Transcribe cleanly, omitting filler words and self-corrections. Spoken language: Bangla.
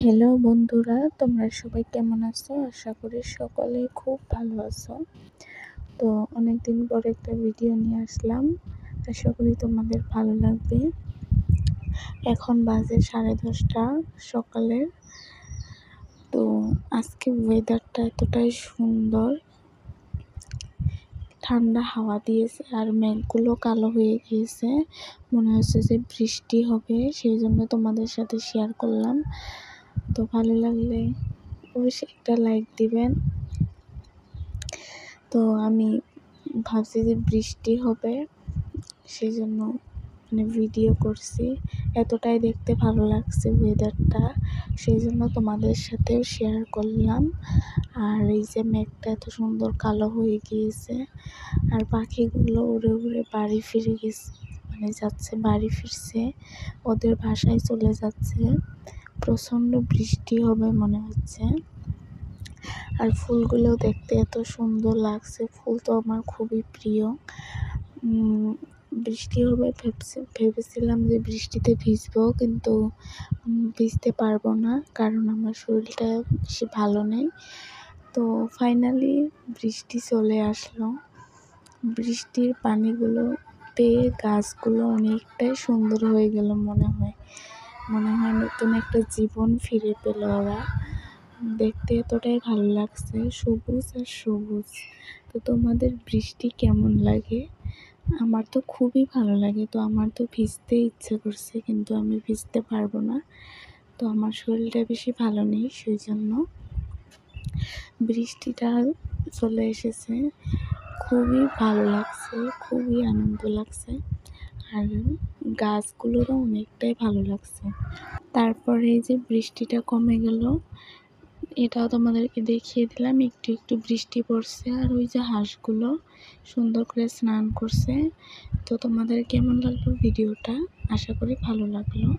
হ্যালো বন্ধুরা, তোমরা সবাই কেমন আছো? আশা করি সকলে খুব ভালো আছো। তো অনেকদিন পর একটা ভিডিও নিয়ে আসলাম, আশা করি তোমাদের ভালো লাগবে। এখন বাজে 10:30 সকালের। তো আজকে ওয়েদারটা এতটাই সুন্দর, ঠান্ডা হাওয়া দিয়েছে আর মেঘগুলো কালো হয়ে গিয়েছে, মনে হচ্ছে যে বৃষ্টি হবে, সেই জন্য তোমাদের সাথে শেয়ার করলাম। তো ভালো লাগলে অবশ্যই একটা লাইক দিবেন। তো আমি ভাবছি যে বৃষ্টি হবে, সেই জন্য ভিডিও করছি। এতটাই দেখতে ভালো লাগছে ওয়েদারটা, সেই জন্য তোমাদের সাথেও শেয়ার করলাম। আর এই যে মেঘটা এত সুন্দর কালো হয়ে গিয়েছে, আর পাখিগুলো উড়ে উড়ে বাড়ি ফিরে গেছে, যাচ্ছে, বাড়ি ফিরছে, ওদের বাসায় চলে যাচ্ছে। প্রচণ্ড বৃষ্টি হবে মনে হচ্ছে। আর ফুলগুলো দেখতে এত সুন্দর লাগছে, ফুল তো আমার খুবই প্রিয়। বৃষ্টি হবে ভেবেছিলাম যে বৃষ্টিতে ভিজবো, কিন্তু ভিজতে পারবো না, কারণ আমার শরীরটা বেশি ভালো নেই। তো ফাইনালি বৃষ্টি চলে আসলো। বৃষ্টির পানিগুলো পেয়ে গাছগুলো অনেকটাই সুন্দর হয়ে গেল, মনে হয় নতুন একটা জীবন ফিরে পেল ওরা। দেখতে এতটাই ভালো লাগছে, সবুজ আর সবুজ। তো তোমাদের বৃষ্টি কেমন লাগে? আমার তো খুবই ভালো লাগে। তো আমার তো ভিজতে ইচ্ছে করছে, কিন্তু আমি ভিজতে পারবো না। তো আমার শরীরটা বেশি ভালো নেই, সেই জন্য বৃষ্টিটা চলে এসেছে, খুবই ভালো লাগছে, খুবই আনন্দ লাগছে। আর গাছগুলোরও অনেকটাই ভালো লাগছে। তারপরে এই যে বৃষ্টিটা কমে গেল, এটাও তোমাদেরকে দেখিয়ে দিলাম। একটু একটু বৃষ্টি পড়ছে, আর ওই যে হাঁসগুলো সুন্দর করে স্নান করছে। তো তোমাদের কেমন লাগলো ভিডিওটা? আশা করি ভালো লাগলো।